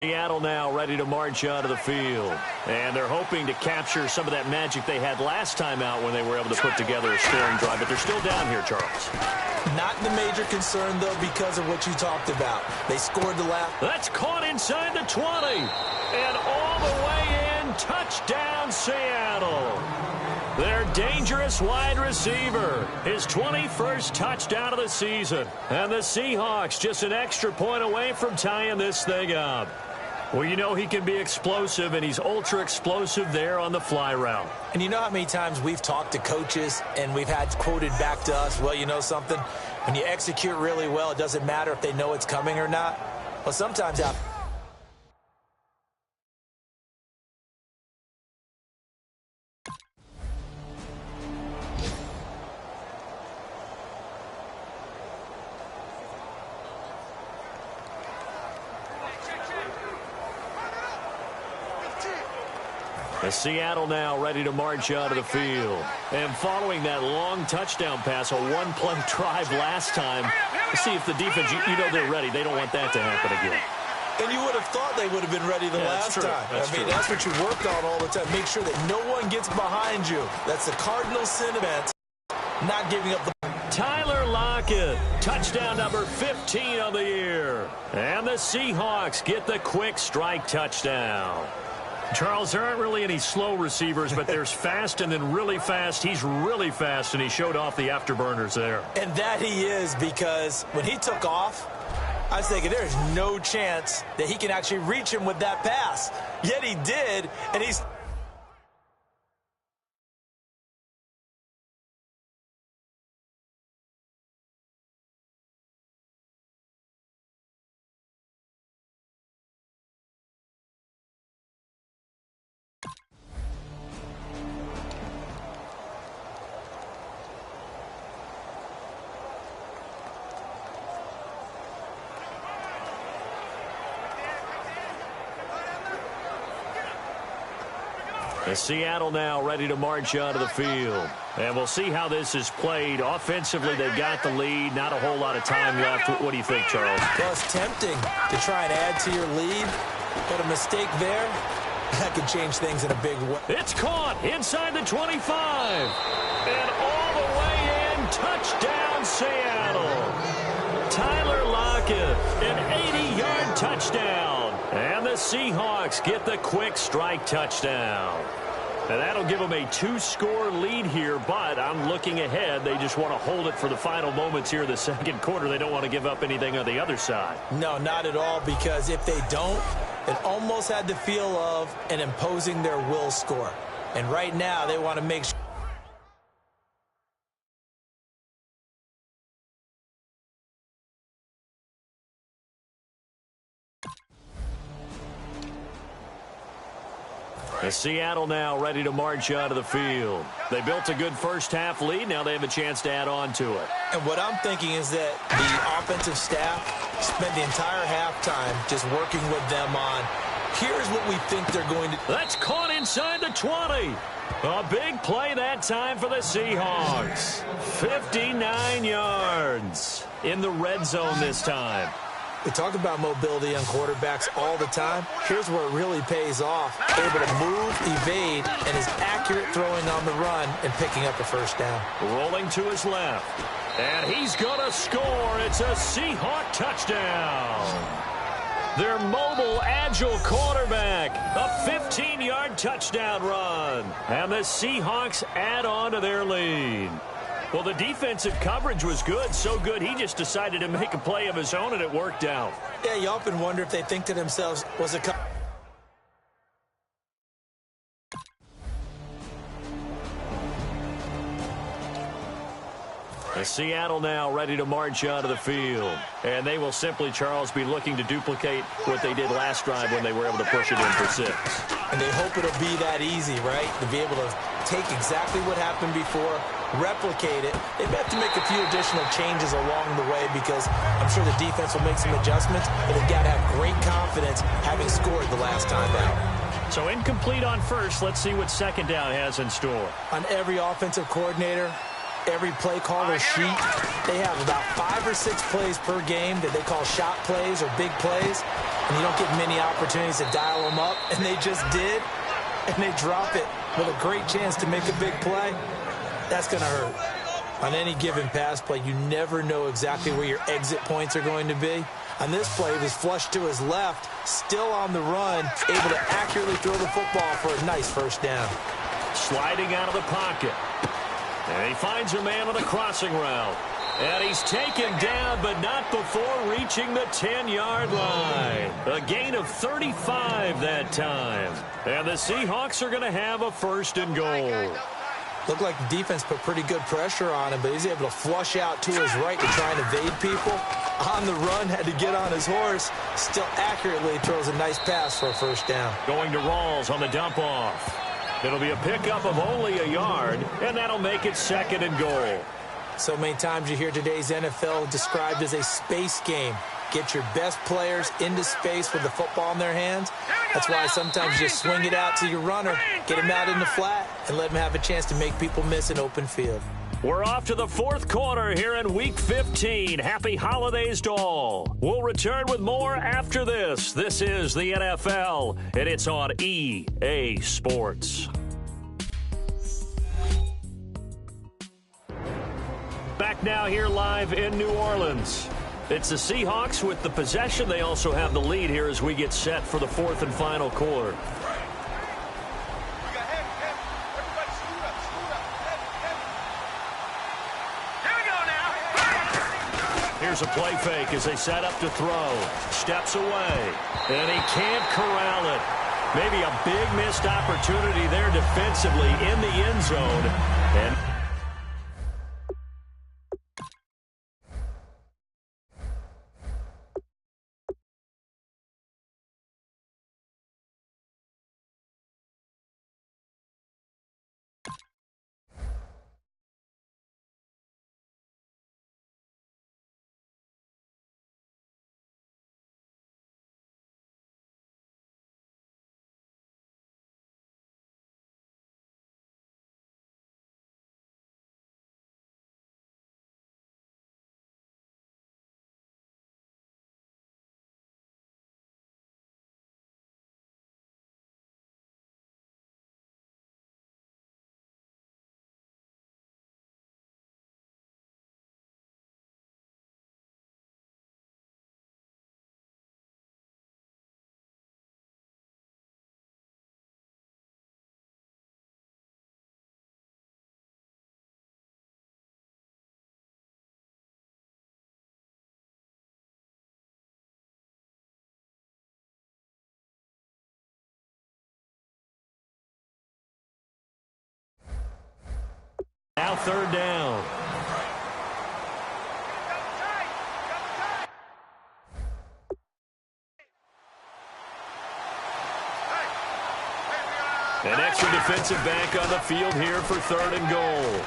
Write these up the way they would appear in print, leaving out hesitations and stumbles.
Seattle now ready to march out of the field. And they're hoping to capture some of that magic they had last time out when they were able to put together a scoring drive. But they're still down here, Charles. Not the major concern, though, because of what you talked about. They scored the last. That's caught inside the 20. And all the way in. Touchdown, Seattle. Their dangerous wide receiver. His 21st touchdown of the season. And the Seahawks just an extra point away from tying this thing up. Well, you know he can be explosive, and he's ultra-explosive there on the fly route. And you know how many times we've talked to coaches and we've had quoted back to us, well, you know something? When you execute really well, it doesn't matter if they know it's coming or not. Well, sometimes out. Seattle now ready to march out of the field. And following that long touchdown pass, a one-play drive last time, see if the defense, you know they're ready. They don't want that to happen again. And you would have thought they would have been ready the last time. That's what you work on all the time. Make sure that no one gets behind you. That's the cardinal sin of it. Not giving up the... Tyler Lockett, touchdown number 15 of the year. And the Seahawks get the quick strike touchdown. Charles, there aren't really any slow receivers, but there's fast and then really fast. He's really fast, and he showed off the afterburners there. And that he is, because when he took off, I was thinking there's no chance that he can actually reach him with that pass. Yet he did, and he's... Seattle now ready to march out of the field. And we'll see how this is played. Offensively, they've got the lead. Not a whole lot of time left. What do you think, Charles? Well, it's tempting to try and add to your lead, but a mistake there, that could change things in a big way. It's caught inside the 25. And all the way in. Touchdown, Seattle. Tyler Lockett, an 80-yard touchdown. And the Seahawks get the quick strike touchdown. And that'll give them a 2-score lead here, but I'm looking ahead. They just want to hold it for the final moments here in the second quarter. They don't want to give up anything on the other side. No, not at all, because if they don't, it almost had the feel of an imposing their will score. And right now, they want to make sure. Seattle now ready to march out of the field. They built a good first-half lead. Now they have a chance to add on to it. And what I'm thinking is that the offensive staff spent the entire halftime just working with them on, here's what we think they're going to... That's caught inside the 20. A big play that time for the Seahawks. 59 yards in the red zone this time. We talk about mobility on quarterbacks all the time. Here's where it really pays off. Able to move, evade, and is accurate throwing on the run and picking up a first down. Rolling to his left. And he's going to score. It's a Seahawk touchdown. Their mobile, agile quarterback. A 15-yard touchdown run. And the Seahawks add on to their lead. Well, the defensive coverage was good, so good he just decided to make a play of his own, and it worked out. Yeah, you often wonder if they think to themselves, was it... Seattle now ready to march out of the field. And they will simply, Charles, be looking to duplicate what they did last drive when they were able to push it in for 6. And they hope it'll be that easy, right? To be able to take exactly what happened before, replicate it. They have to make a few additional changes along the way because I'm sure the defense will make some adjustments, but they've got to have great confidence having scored the last time out. So incomplete on first. Let's see what second down has in store. On every offensive coordinator, every play caller sheet, they have about 5 or 6 plays per game that they call shot plays or big plays. and you don't get many opportunities to dial them up, and they just did, and they drop it with a great chance to make a big play, that's going to hurt. On any given pass play, you never know exactly where your exit points are going to be. On this play, he was flushed to his left, still on the run, able to accurately throw the football for a nice first down. Sliding out of the pocket. And he finds a man on a crossing route. And he's taken down, but not before reaching the 10-yard line. A gain of 35 that time. And the Seahawks are going to have a first and goal. Looked like the defense put pretty good pressure on him, but he's able to flush out to his right to try and evade people. On the run, had to get on his horse. Still accurately throws a nice pass for a first down. Going to Rawls on the dump-off. It'll be a pickup of only a yard, and that'll make it second and goal. So many times you hear today's NFL described as a space game. Get your best players into space with the football in their hands. That's why sometimes you just swing it out to your runner, get him out in the flat, and let him have a chance to make people miss an open field. We're off to the fourth quarter here in Week 15. Happy holidays to all. We'll return with more after this. This is the NFL, and it's on EA Sports. Back now here live in New Orleans. It's the Seahawks with the possession. They also have the lead here as we get set for the fourth and final quarter. Here's a play fake as they set up to throw. Steps away, and he can't corral it. Maybe a big missed opportunity there defensively in the end zone. And now third down. An extra defensive back on the field here for third and goal.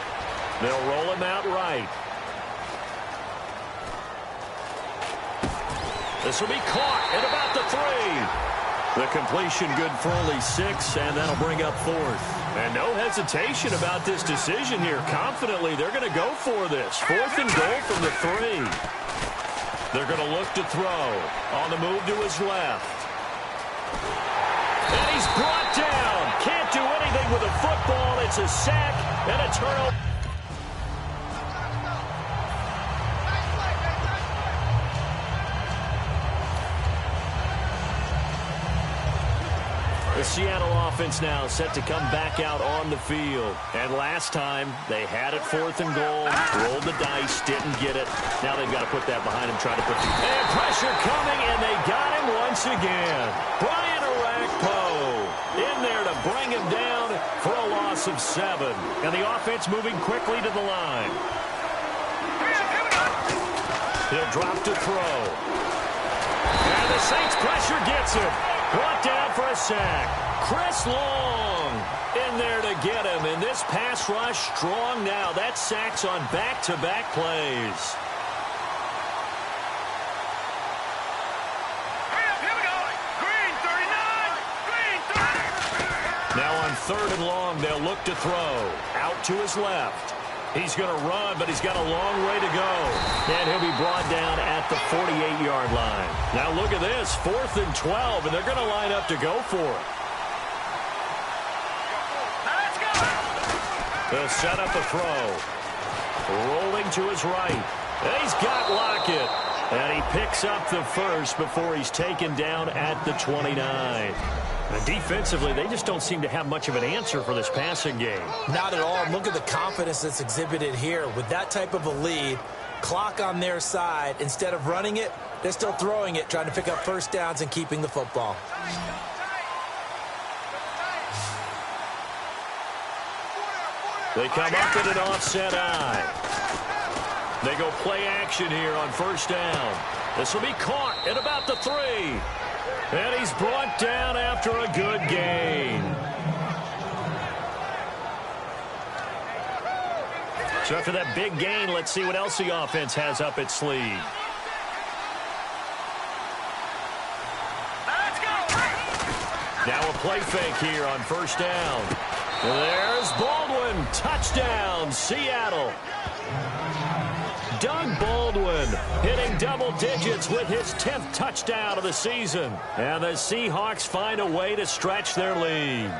They'll roll him out right. This will be caught at about the 3. The completion good for only 6, and that'll bring up fourth. And no hesitation about this decision here. Confidently, they're going to go for this. Fourth and goal from the 3. They're going to look to throw. On the move to his left. And he's brought down. Can't do anything with a football. It's a sack and a turnover. The Seattle offense now set to come back out on the field. And last time, they had it fourth and goal, rolled the dice, didn't get it. Now they've got to put that behind him, try to put the... And pressure coming, and they got him once again. Brian Orakpo in there to bring him down for a loss of 7. And the offense moving quickly to the line. He'll drop to throw. And the Saints pressure gets him. Brought down for a sack. Chris Long in there to get him. And this pass rush strong now. That sack's on back-to-back plays. Here we go. Green 39. Green 30. Now on third and long, they'll look to throw. Out to his left. He's going to run, but he's got a long way to go. And he'll be brought down at the 48-yard line. Now look at this, 4th and 12, and they're going to line up to go for it. Let's go. They'll set up the throw. Rolling to his right. And he's got Lockett. And he picks up the first before he's taken down at the 29. And defensively, they just don't seem to have much of an answer for this passing game. Not at all. Look at the confidence that's exhibited here. With that type of a lead, clock on their side, instead of running it, they're still throwing it, trying to pick up first downs and keeping the football. They come up in an offset eye. They go play action here on first down. This will be caught at about the 3. And he's brought down after a good gain. So after that big gain, let's see what else the offense has up its sleeve. Now a play fake here on first down. There's Baldwin. Touchdown, Seattle. Doug Baldwin hitting double digits with his 10th touchdown of the season. And the Seahawks find a way to stretch their lead.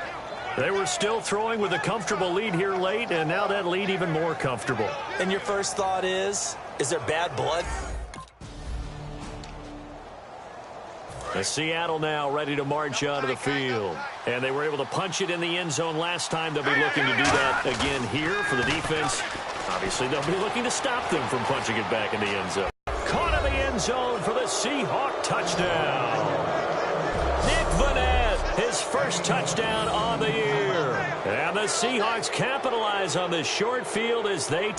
They were still throwing with a comfortable lead here late, and now that lead even more comfortable. And your first thought is there bad blood? The Seattle now ready to march out of the field. And they were able to punch it in the end zone last time. They'll be looking to do that again here for the defense. Obviously, they'll be looking to stop them from punching it back in the end zone. Caught in the end zone for the Seahawk touchdown. Nick Vannett, his first touchdown on the year. And the Seahawks capitalize on this short field as they...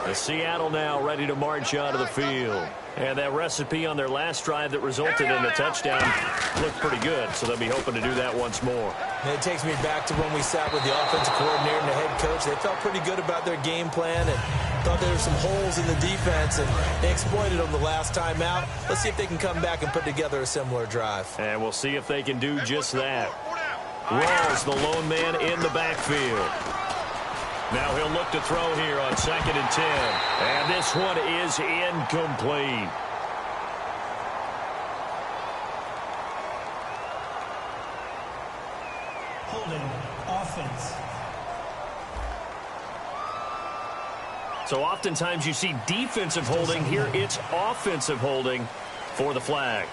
The Seattle now ready to march out of the field. And that recipe on their last drive that resulted in a touchdown looked pretty good, so they'll be hoping to do that once more. And it takes me back to when we sat with the offensive coordinator and the head coach. They felt pretty good about their game plan and thought there were some holes in the defense, and they exploited them the last time out. Let's see if they can come back and put together a similar drive. And we'll see if they can do just that. Rawls, the lone man in the backfield. Now he'll look to throw here on 2nd and 10. And this one is incomplete. Holding offense. So oftentimes you see defensive holding. Here it's offensive holding for the flag.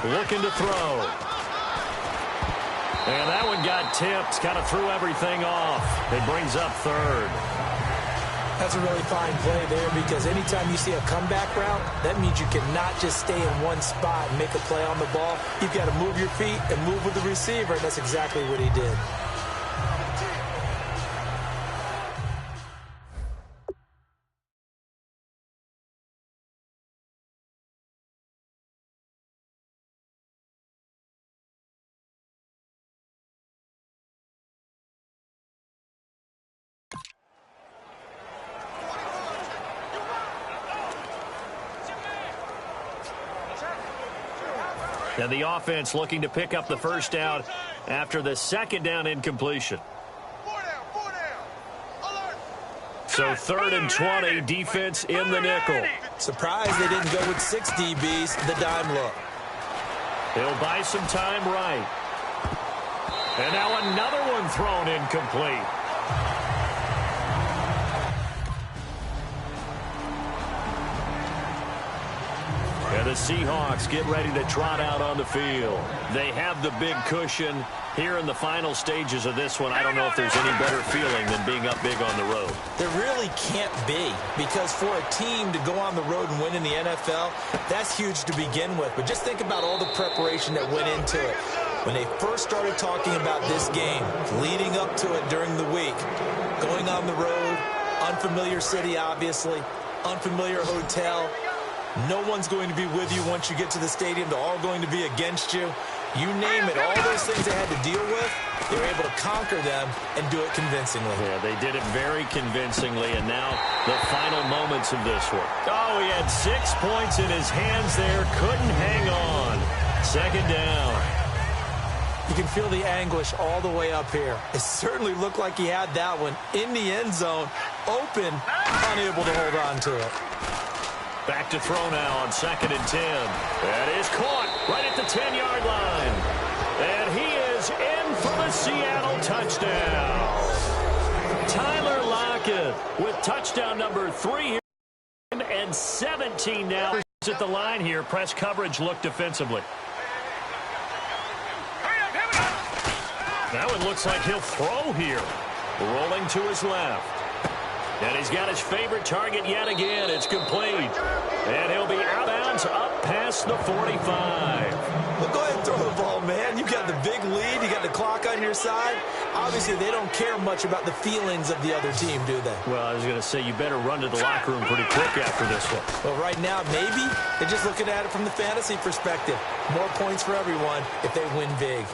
Looking to throw. And that one got tipped. Kind of threw everything off. It brings up 3rd. That's a really fine play there, because anytime you see a comeback route, that means you cannot just stay in one spot and make a play on the ball. You've got to move your feet and move with the receiver, and that's exactly what he did. And the offense looking to pick up the first down after the 2nd down incompletion. So 3rd and 20, defense in the nickel. Surprised they didn't go with 6 DBs, the dime look. He'll buy some time right. And now another one thrown incomplete. And the Seahawks get ready to trot out on the field. They have the big cushion. Here in the final stages of this one, I don't know if there's any better feeling than being up big on the road. There really can't be, because for a team to go on the road and win in the NFL, that's huge to begin with. But just think about all the preparation that went into it. When they first started talking about this game, leading up to it during the week, going on the road, unfamiliar city, obviously, unfamiliar hotel. No one's going to be with you once you get to the stadium. They're all going to be against you. You name it, all those things they had to deal with, they were able to conquer them and do it convincingly. Yeah, they did it very convincingly, and now the final moments of this one. Oh, he had 6 points in his hands there, couldn't hang on. Second down. You can feel the anguish all the way up here. It certainly looked like he had that one in the end zone, open, unable to hold on to it. Back to throw now on 2nd and 10. That is caught right at the 10-yard line. And he is in for the Seattle touchdown. Tyler Lockett with touchdown number 3 here. And 17 now at the line here. Press coverage look defensively. That one looks like he'll throw here. Rolling to his left. And he's got his favorite target yet again. It's complete. And he'll be out of bounds up past the 45. Well, go ahead and throw the ball, man. You got the big lead. You got the clock on your side. Obviously, they don't care much about the feelings of the other team, do they? Well, I was going to say, you better run to the locker room pretty quick after this one. Well, right now, maybe they're just looking at it from the fantasy perspective. More points for everyone if they win big.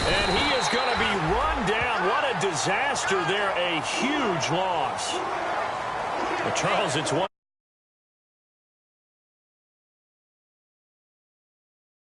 And he is going to be run down. What a disaster there. A huge loss. Well, Charles, it's one.